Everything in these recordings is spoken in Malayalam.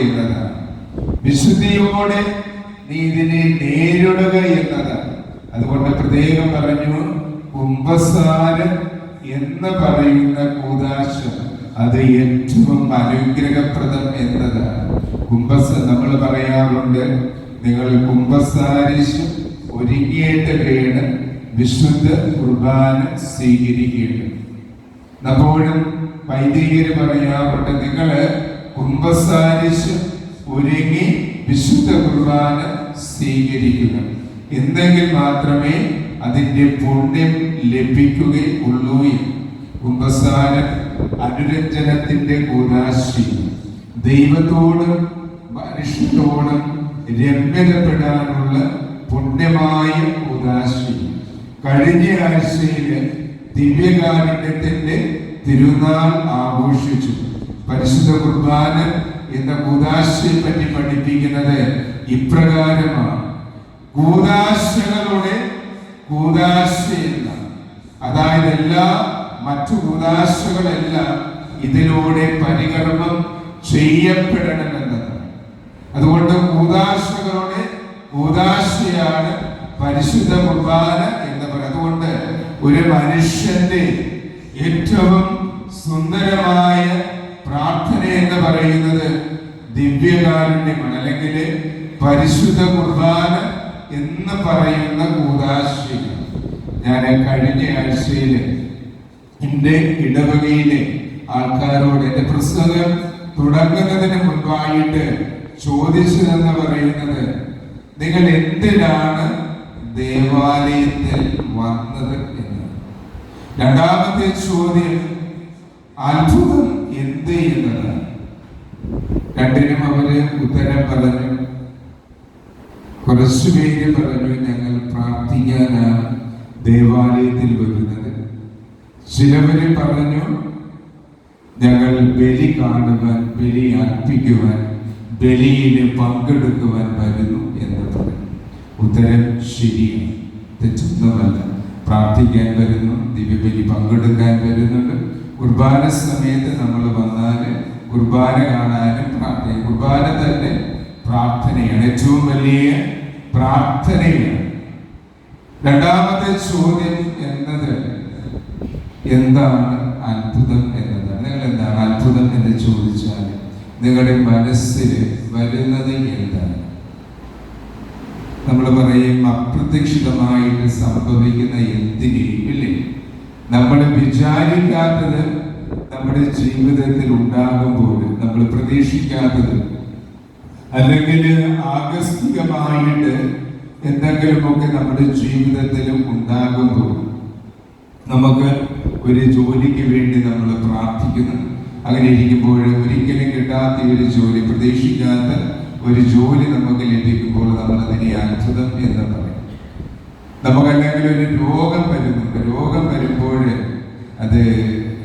എന്നതാണ്. വിശുദ്ധിയോടെ നീ ഇതിനെ നേരിടുക എന്നതാണ്. അതുകൊണ്ട് പ്രത്യേകം പറഞ്ഞു, കുംഭസാരം എന്ന് പറയുന്ന കൂദാശ അത് ഏറ്റവും അനുഗ്രഹപ്രദം എന്നതാണ്. നമ്മൾ പറയാറുണ്ട്, നിങ്ങൾ കുംഭസാരിച്ച് ഒരുങ്ങിയിട്ട് വേണം വിശുദ്ധ കുർബാന സ്വീകരിക്കേണ്ടത്. അപ്പോഴും വൈദികര് പറയാറുണ്ട്, നിങ്ങള് കുംഭസാരിച്ച് ഒരുങ്ങി വിശുദ്ധ കുർബാന സ്വീകരിക്കുക, എന്നെങ്കിൽ മാത്രമേ അതിന്റെ പുണ്യം ലഭിക്കുകയുള്ളൂ. കുംഭസാരം അനുരഞ്ജനത്തിന്റെ കൂദാശി, ദൈവത്തോടും മനുഷ്യരോടും രമ്യതപ്പെടാനുള്ള പുണ്യമായ കൂദാശി. കഴിഞ്ഞ ആഴ്ചയില് ദിവ്യകാരുണ്യത്തിന്റെ തിരുനാൾ ആഘോഷിച്ചു. പരിശുദ്ധ കുർബാന എന്ന കൂദാശയെ പറ്റി പഠിപ്പിക്കുന്നത് ഇപ്രകാരമാണ്: കൂദാശകളുടെ കൂദാശയല്ല, അതായത് എല്ലാ മറ്റു കൂദാശകളെല്ലാം ഇതിലൂടെ പരികർമ്മം ചെയ്യപ്പെടണമെന്നത്. അതുകൊണ്ട് കൂദാശകളുടെ കൂദാശയാണ് പരിശുദ്ധ കുർബാന എന്ന് പറയുന്നത്. അതുകൊണ്ട് ഒരു മനുഷ്യന്റെ ഏറ്റവും സുന്ദരമായ പ്രാർത്ഥന എന്ന് പറയുന്നത് ദിവ്യകാരുണ്യമാണ്, അല്ലെങ്കിൽ പരിശുദ്ധ കുർബാന എന്ന് പറയുന്ന കൂദാശയാണ്. ഞാൻ കഴിഞ്ഞ ആഴ്ചയിൽ എൻ്റെ ഇടവകയിലെ ആൾക്കാരോട് എൻ്റെ പുസ്തകം തുടങ്ങുന്നതിന് മുൻപായിട്ട് ചോദിച്ചതെന്ന് പറയുന്നത്, നിങ്ങൾ എന്തിനാണ് ദേവാലയത്തിൽ വന്നത് എന്ന്. രണ്ടാമത്തെ ചോദ്യം അത്ഭുതം എന്ത് എന്നതാണ്. രണ്ടിനും അവര് ഉത്തരം പറഞ്ഞു. കുറച്ചുപേര് പറഞ്ഞു, ഞങ്ങൾ പ്രാർത്ഥിക്കാനാണ് ദേവാലയത്തിൽ വരുന്നത്. ചിലവര് പറഞ്ഞു, ഞങ്ങൾ ബലി കാണുവാൻ, ബലി അർപ്പിക്കുവാൻ, ബലിയിൽ പങ്കെടുക്കുവാൻ വരുന്നു എന്ന് പറഞ്ഞു. ഉത്തരം ശരിയാണ്, തെറ്റൊന്നുമല്ല. പ്രാർത്ഥിക്കാൻ വരുന്നു, ദിവ്യബലി പങ്കെടുക്കാൻ വരുന്നുണ്ട്. കുർബാന സമയത്ത് നമ്മൾ വന്നാൽ കുർബാന കാണാനും പ്രാർത്ഥന, കുർബാന തന്നെ പ്രാർത്ഥനയാണ്, ഏറ്റവും വലിയ പ്രാർത്ഥനയാണ്. രണ്ടാമത്തെ ചോദ്യം എന്നത് എന്താണ് അത്ഭുതം എന്നതാണ്. നിങ്ങൾ എന്താണ് അത്ഭുതം എന്ന് ചോദിച്ചാൽ നിങ്ങളുടെ മനസ്സിൽ വരുന്നത് എന്താണ്? നമ്മൾ പറയും അപ്രതീക്ഷിതമായിട്ട് സംഭവിക്കുന്ന എന്തിനേയും, ഇല്ലേ? നമ്മൾ വിചാരിക്കാത്തത് നമ്മുടെ ജീവിതത്തിൽ ഉണ്ടാകുമ്പോൾ, നമ്മൾ പ്രതീക്ഷിക്കാത്തത് അല്ലെങ്കിൽ ആകസ്മികമായിട്ട് എന്തെങ്കിലുമൊക്കെ നമ്മുടെ ജീവിതത്തിൽ ഉണ്ടാകുമ്പോൾ, നമുക്ക് ഒരു ജോലിക്ക് വേണ്ടി നമ്മൾ പ്രാർത്ഥിക്കുന്നു. അങ്ങനെ ഇരിക്കുമ്പോൾ ഒരിക്കലും കിട്ടാത്ത ഒരു ജോലി, പ്രതീക്ഷിക്കാത്ത ഒരു ജോലി നമുക്ക് ലഭിക്കുമ്പോൾ നമ്മൾ അതിനെ അത്ഭുതം എന്ന് പറയും. നമുക്കല്ലെങ്കിൽ ഒരു രോഗം വരുന്നുണ്ട്, രോഗം വരുമ്പോൾ അത്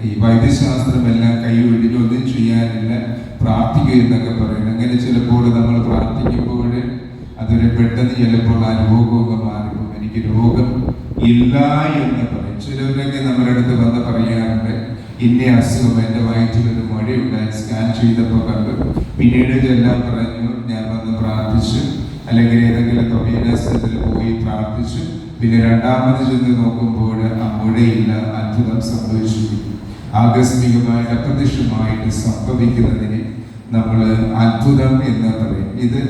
ഈ വൈദ്യശാസ്ത്രമെല്ലാം കൈ ഒഴിഞ്ഞ് ഒന്നും ചെയ്യാനില്ല, പ്രാർത്ഥിക്കുക എന്നൊക്കെ പറയുന്നത്. അങ്ങനെ ചിലപ്പോൾ നമ്മൾ പ്രാർത്ഥിക്കുമ്പോൾ അതൊരു പെട്ടെന്ന് ചിലപ്പോൾ ആ രോഗമൊക്കെ മാറും. എനിക്ക് രോഗം ഇല്ല എന്ന് പറയും. ചിലവരൊക്കെ നമ്മുടെ അടുത്ത് വന്ന് പറയാറുണ്ട്, ഇന്ന അസുഖം, എൻ്റെ വയറ്റിലൊരു മഴയുണ്ടായി, സ്കാൻ ചെയ്തപ്പോൾ കണ്ടു. പിന്നീട് ചെല്ലാൻ പറഞ്ഞു, ഞാൻ വന്ന് പ്രാർത്ഥിച്ചു, അല്ലെങ്കിൽ ഏതെങ്കിലും തൊഴിലാസനത്തിൽ പോയി പ്രാർത്ഥിച്ചു. പിന്നെ രണ്ടാമത് ചെന്ന് നോക്കുമ്പോൾ ആ മുഴയില്ല, അത്ഭുതം സംഭവിച്ചു. ആകസ്മികമായിട്ട് അപ്രത്യക്ഷമായിട്ട് സംഭവിക്കുന്നതിന് നമ്മൾ അത്ഭുതം എന്ന് പറയും. ഇത്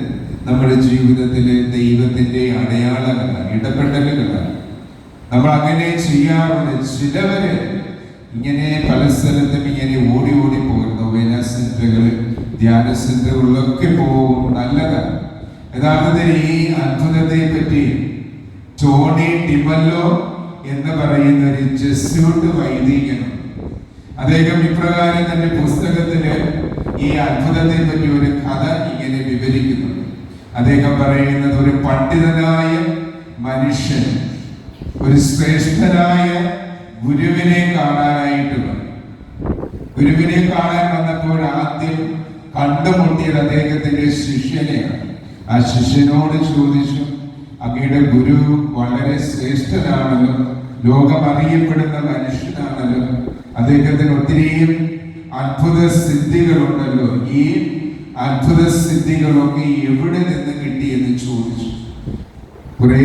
നമ്മുടെ ജീവിതത്തിലെ ദൈവത്തിന്റെ അടയാളങ്ങളാണ്, ഇടപെടലുകളാണ്. നമ്മൾ അങ്ങനെ ചെയ്യാറുണ്ട്. ചിലവര് ഇങ്ങനെ പല സ്ഥലത്തും ഇങ്ങനെ ഓടി ഓടി പോകുന്നു, വേന സെന്ററുകള്, ധ്യാന സെന്ററുകളിലൊക്കെ പോകും, നല്ലതാണ്. യഥാർത്ഥത്തിൽ ഈ അത്ഭുതത്തെ പറ്റി ടോണി ഡിമല്ലോ എന്ന് പറയുന്ന ഒരു ജെസ്യൂട്ട് വൈദികനും, അദ്ദേഹം ഇപ്രകാരം തന്റെ പുസ്തകത്തില് ഈ അത്ഭുതത്തെ പറ്റി ഒരു കഥ ഇങ്ങനെ വിവരിക്കുന്നുണ്ട്. അദ്ദേഹം പറയുന്നത്, ഒരു പണ്ഡിതനായ മനുഷ്യൻ ഒരു ശ്രേഷ്ഠനായ ഗുരുവിനെ കാണാനായിട്ട് വന്നു. ഗുരുവിനെ കാണാൻ വന്നപ്പോൾ ആദ്യം കണ്ടുമുട്ടിയത് അദ്ദേഹത്തിന്റെ ശിഷ്യനെയാണ്. ആ ശിഷ്യനോട് ചോദിച്ചു, അങ്ങയുടെ ഗുരു വളരെ ശ്രേഷ്ഠനാണല്ലോ, ലോകം അറിയപ്പെടുന്ന മനുഷ്യനാണല്ലോ, അദ്ദേഹത്തിന് ഒത്തിരിയും അത്ഭുത സിദ്ധികളുണ്ടല്ലോ. ഈ അത്ഭുത സിദ്ധികളൊക്കെ എവിടെ നിന്ന് കിട്ടിയെന്ന് ചോദിച്ചു. കുറെ